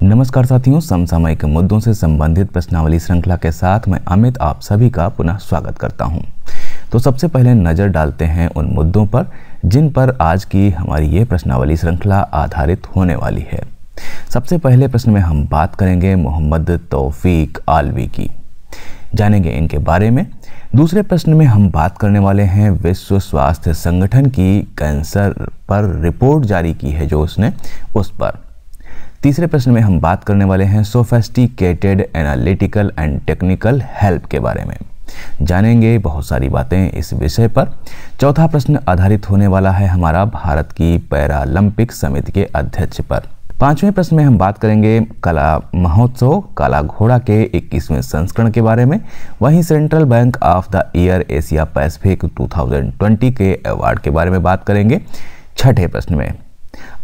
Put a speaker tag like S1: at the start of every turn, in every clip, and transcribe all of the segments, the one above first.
S1: नमस्कार साथियों, समसामयिक मुद्दों से संबंधित प्रश्नावली श्रृंखला के साथ मैं अमित आप सभी का पुनः स्वागत करता हूं। तो सबसे पहले नज़र डालते हैं उन मुद्दों पर जिन पर आज की हमारी ये प्रश्नावली श्रृंखला आधारित होने वाली है। सबसे पहले प्रश्न में हम बात करेंगे मोहम्मद तौफीक आलवी की, जानेंगे इनके बारे में। दूसरे प्रश्न में हम बात करने वाले हैं विश्व स्वास्थ्य संगठन की कैंसर पर रिपोर्ट जारी की है जो उसने, उस पर। तीसरे प्रश्न में हम बात करने वाले हैं sophisticated analytical and technical help के बारे में, जानेंगे बहुत सारी बातें इस विषय पर। चौथा प्रश्न आधारित होने वाला है हमारा भारत की पैरालंपिक समिति के अध्यक्ष पर। पांचवें प्रश्न में हम बात करेंगे कला महोत्सव काला घोड़ा के 21वें संस्करण के बारे में। वहीं central bank of the year Asia Pacific 2020 के अवार्ड के बारे में बात करेंगे। छठे प्रश्न में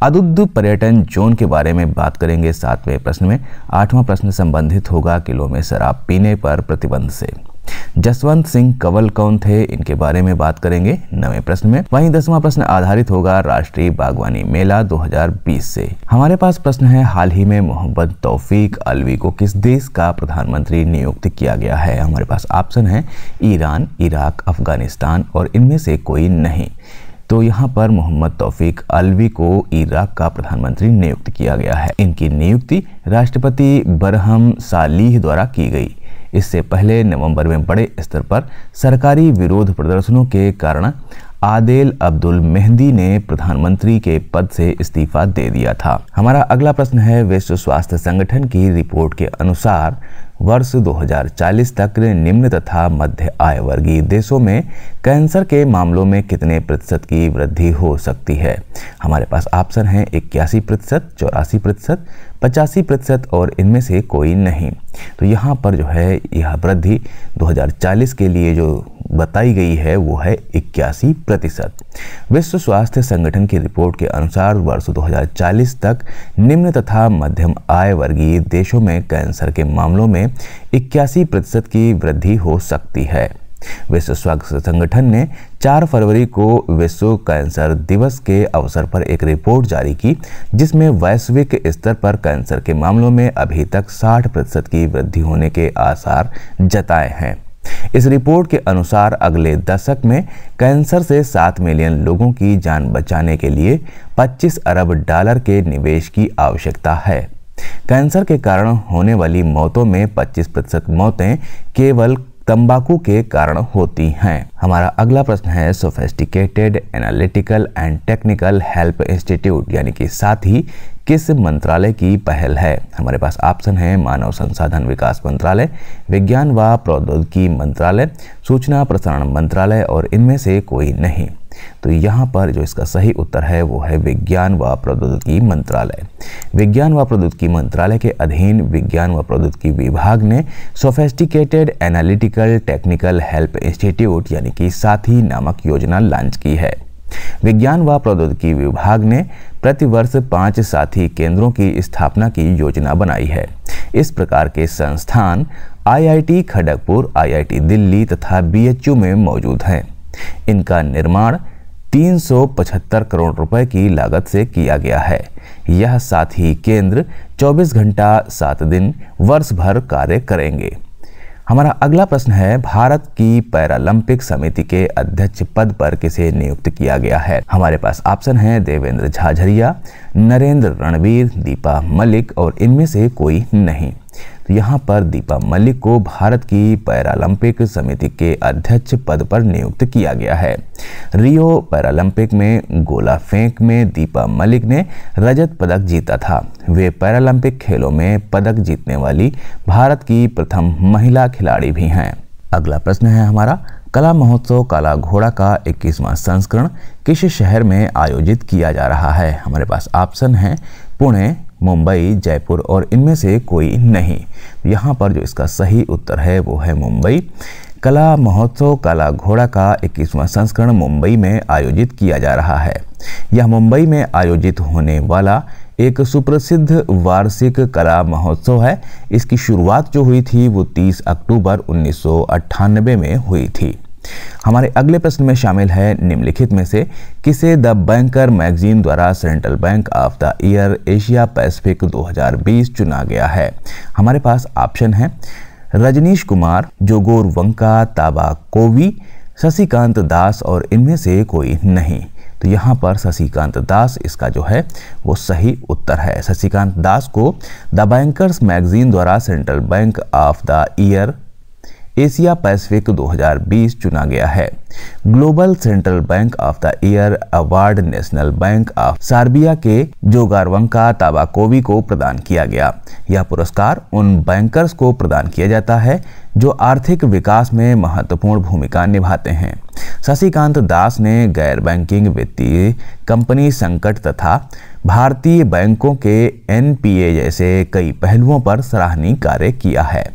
S1: अदुद्ध पर्यटन जोन के बारे में बात करेंगे। सातवें प्रश्न में आठवां प्रश्न संबंधित होगा किलो में शराब पीने पर प्रतिबंध से। जसवंत सिंह कंवल कौन थे, इनके बारे में बात करेंगे नवें प्रश्न में। वहीं 10वां प्रश्न आधारित होगा राष्ट्रीय बागवानी मेला 2020 से। हमारे पास प्रश्न है हाल ही में मोहम्मद तौफीक आलवी को किस देश का प्रधानमंत्री नियुक्त किया गया है। हमारे पास ऑप्शन है ईरान, इराक, अफगानिस्तान और इनमें से कोई नहीं। तो यहाँ पर मोहम्मद तौफीक आलवी को इराक का प्रधानमंत्री नियुक्त किया गया है। इनकी नियुक्ति राष्ट्रपति बरहम सालीह द्वारा की गई। इससे पहले नवंबर में बड़े स्तर पर सरकारी विरोध प्रदर्शनों के कारण आदेल अब्दुल मेहदी ने प्रधानमंत्री के पद से इस्तीफा दे दिया था। हमारा अगला प्रश्न है विश्व स्वास्थ्य संगठन की रिपोर्ट के अनुसार वर्ष 2040 तक निम्न तथा मध्य आय वर्गीय देशों में कैंसर के मामलों में कितने प्रतिशत की वृद्धि हो सकती है। हमारे पास ऑप्शन है 81%, 84%, 85% और इनमें से कोई नहीं। तो यहाँ पर जो है यह वृद्धि 2040 के लिए जो बताई गई है वो है 81%। विश्व स्वास्थ्य संगठन की रिपोर्ट के अनुसार वर्ष 2040 तक निम्न तथा मध्यम आय वर्गीय देशों में कैंसर के मामलों में 81% की वृद्धि हो सकती है। विश्व स्वास्थ्य संगठन ने 4 फरवरी को विश्व कैंसर दिवस के अवसर पर एक रिपोर्ट जारी की जिसमें वैश्विक स्तर पर कैंसर के मामलों में अभी तक 60% की वृद्धि होने के आसार जताए हैं। इस रिपोर्ट के अनुसार अगले दशक में कैंसर से 7 मिलियन लोगों की जान बचाने के लिए 25 अरब डॉलर के निवेश की आवश्यकता है। कैंसर के कारण होने वाली मौतों में 25% मौतें केवल तंबाकू के कारण होती हैं। हमारा अगला प्रश्न है sophisticated analytical and technical help institute यानी कि साथ ही किस मंत्रालय की पहल है। हमारे पास ऑप्शन है मानव संसाधन विकास मंत्रालय, विज्ञान व प्रौद्योगिकी मंत्रालय, सूचना प्रसारण मंत्रालय और इनमें से कोई नहीं। तो यहाँ पर जो इसका सही उत्तर है वो है विज्ञान व प्रौद्योगिकी मंत्रालय। विज्ञान व प्रौद्योगिकी मंत्रालय के अधीन विज्ञान व प्रौद्योगिकी विभाग ने sophisticated analytical technical help institute यानी कि साथी नामक योजना लॉन्च की है। विज्ञान व प्रौद्योगिकी विभाग ने प्रतिवर्ष 5 साथी केंद्रों की स्थापना की योजना बनाई है। इस प्रकार के संस्थान IIT खड़गपुर, IIT दिल्ली तथा BHU में मौजूद हैं। इनका निर्माण 375 करोड़ रुपए की लागत से किया गया है। यह साथी केंद्र 24 घंटा 7 दिन वर्ष भर कार्य करेंगे। हमारा अगला प्रश्न है भारत की पैरालंपिक समिति के अध्यक्ष पद पर किसे नियुक्त किया गया है। हमारे पास ऑप्शन है देवेंद्र झाझरिया, नरेंद्र रणवीर, दीपा मलिक और इनमें से कोई नहीं। तो यहाँ पर दीपा मलिक को भारत की पैरालंपिक समिति के अध्यक्ष पद पर नियुक्त किया गया है। रियो पैरालंपिक में गोला फेंक में दीपा मलिक ने रजत पदक जीता था। वे पैरालंपिक खेलों में पदक जीतने वाली भारत की प्रथम महिला खिलाड़ी भी हैं। अगला प्रश्न है हमारा कला महोत्सव काला घोड़ा का 21वां संस्करण किस शहर में आयोजित किया जा रहा है। हमारे पास ऑप्शन है पुणे, मुंबई, जयपुर और इनमें से कोई नहीं। यहाँ पर जो इसका सही उत्तर है वो है मुंबई। कला महोत्सव काला घोड़ा का 21वां संस्करण मुंबई में आयोजित किया जा रहा है। यह मुंबई में आयोजित होने वाला एक सुप्रसिद्ध वार्षिक कला महोत्सव है। इसकी शुरुआत जो हुई थी वो 30 अक्टूबर 1998 में हुई थी। हमारे अगले प्रश्न में शामिल है निम्नलिखित में से किसे द बैंकर मैगजीन द्वारा central bank of the year Asia Pacific 2020 चुना गया है। हमारे पास ऑप्शन है रजनीश कुमार, जोगोर वंका, ताबाकोवी, शशिकांत दास और इनमें से कोई नहीं। तो यहाँ पर शशिकांत दास इसका जो है वो सही उत्तर है। शशिकांत दास को द बैंकर्स मैगजीन द्वारा central bank of the year Asia Pacific 2020 चुना गया है। Global central bank of the year award national bank of Serbia के जोगारवंका ताबाकोवी को प्रदान किया गया। यह पुरस्कार उन बैंकर्स को प्रदान किया जाता है जो आर्थिक विकास में महत्वपूर्ण भूमिका निभाते हैं। शशिकांत दास ने गैर बैंकिंग वित्तीय कंपनी संकट तथा भारतीय बैंकों के एनपीए जैसे कई पहलुओं पर सराहनीय कार्य किया है।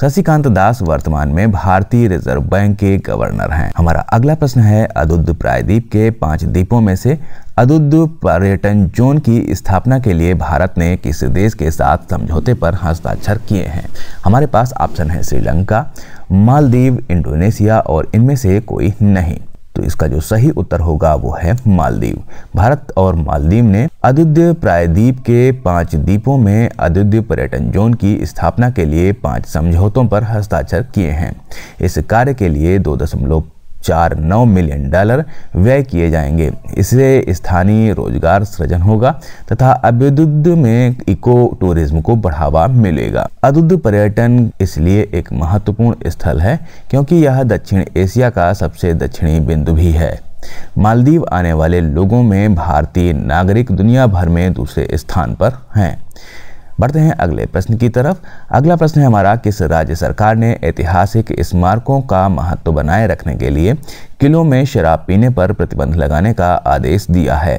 S1: शशिकांत दास वर्तमान में भारतीय रिजर्व बैंक के गवर्नर हैं। हमारा अगला प्रश्न है अदुद्ध प्रायद्वीप के 5 द्वीपों में से अदुद्ध पर्यटन जोन की स्थापना के लिए भारत ने किस देश के साथ समझौते पर हस्ताक्षर किए हैं। हमारे पास ऑप्शन है श्रीलंका, मालदीव, इंडोनेशिया और इनमें से कोई नहीं। तो इसका जो सही उत्तर होगा वो है मालदीव। भारत और मालदीव ने अदुद्ध प्रायद्वीप के 5 द्वीपों में अदुद्ध पर्यटन जोन की स्थापना के लिए 5 समझौतों पर हस्ताक्षर किए हैं। इस कार्य के लिए $2.49 मिलियन व्यय किए जाएंगे। इससे स्थानीय रोजगार सृजन होगा तथा अदुद्ध में इको टूरिज्म को बढ़ावा मिलेगा। अदुद्ध पर्यटन इसलिए एक महत्वपूर्ण स्थल है क्योंकि यह दक्षिण एशिया का सबसे दक्षिणी बिंदु भी है। मालदीव आने वाले लोगों में भारतीय नागरिक दुनिया भर में दूसरे स्थान पर हैं। बढ़ते हैं अगले प्रश्न की तरफ। अगला प्रश्न है हमारा, किस राज्य सरकार ने ऐतिहासिक स्मारकों का महत्व बनाए रखने के लिए किलों में शराब पीने पर प्रतिबंध लगाने का आदेश दिया है।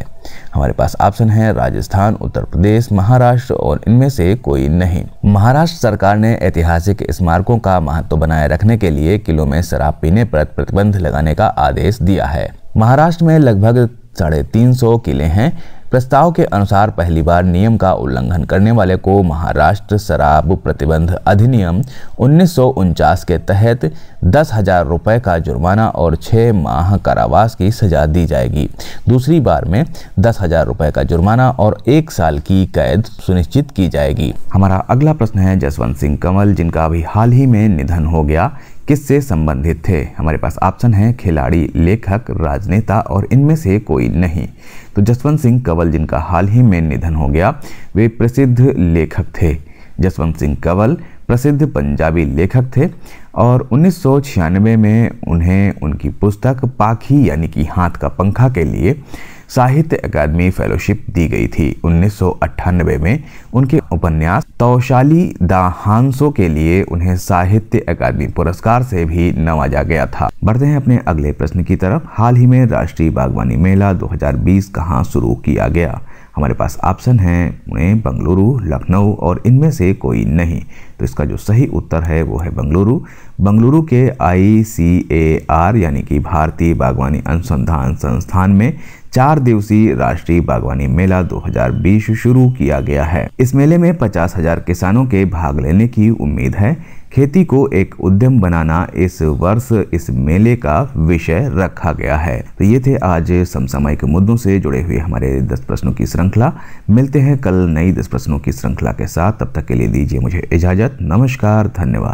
S1: हमारे पास ऑप्शन है राजस्थान, उत्तर प्रदेश, महाराष्ट्र और इनमें से कोई नहीं। महाराष्ट्र सरकार ने ऐतिहासिक स्मारकों का महत्व बनाए रखने के लिए किलों में शराब पीने पर प्रतिबंध लगाने का आदेश दिया है। महाराष्ट्र में लगभग 350 किले हैं। प्रस्ताव के अनुसार पहली बार नियम का उल्लंघन करने वाले को महाराष्ट्र शराब प्रतिबंध अधिनियम 1949 के तहत 10,000 रुपये का जुर्माना और 6 माह कारावास की सजा दी जाएगी। दूसरी बार में 10,000 रुपये का जुर्माना और 1 साल की कैद सुनिश्चित की जाएगी। हमारा अगला प्रश्न है जसवंत सिंह कंवल, जिनका अभी हाल ही में निधन हो गया, किससे संबंधित थे। हमारे पास ऑप्शन है खिलाड़ी, लेखक, राजनेता और इनमें से कोई नहीं। तो जसवंत सिंह कंवल जिनका हाल ही में निधन हो गया वे प्रसिद्ध लेखक थे। जसवंत सिंह कंवल प्रसिद्ध पंजाबी लेखक थे और 1996 में उन्हें उनकी पुस्तक पाखी यानी कि हाथ का पंखा के लिए साहित्य अकादमी फेलोशिप दी गई थी। 1998 में उनके उपन्यास तौशाली दा हांसो के लिए उन्हें साहित्य अकादमी पुरस्कार से भी नवाजा गया था। बढ़ते हैं अपने अगले प्रश्न की तरफ। हाल ही में राष्ट्रीय बागवानी मेला 2020 कहाँ शुरू किया गया। हमारे पास ऑप्शन है पुणे, बेंगलुरु, लखनऊ और इनमें से कोई नहीं। तो इसका जो सही उत्तर है वो है बेंगलुरु। बेंगलुरु के ICAR यानी कि भारतीय बागवानी अनुसंधान संस्थान में 4 दिवसीय राष्ट्रीय बागवानी मेला 2020 शुरू किया गया है। इस मेले में 50,000 किसानों के भाग लेने की उम्मीद है। खेती को एक उद्यम बनाना इस वर्ष इस मेले का विषय रखा गया है। तो ये थे आज समसामयिक मुद्दों से जुड़े हुए हमारे 10 प्रश्नों की श्रृंखला। मिलते हैं कल नई 10 प्रश्नों की श्रृंखला के साथ। तब तक के लिए दीजिए मुझे इजाजत। नमस्कार, धन्यवाद।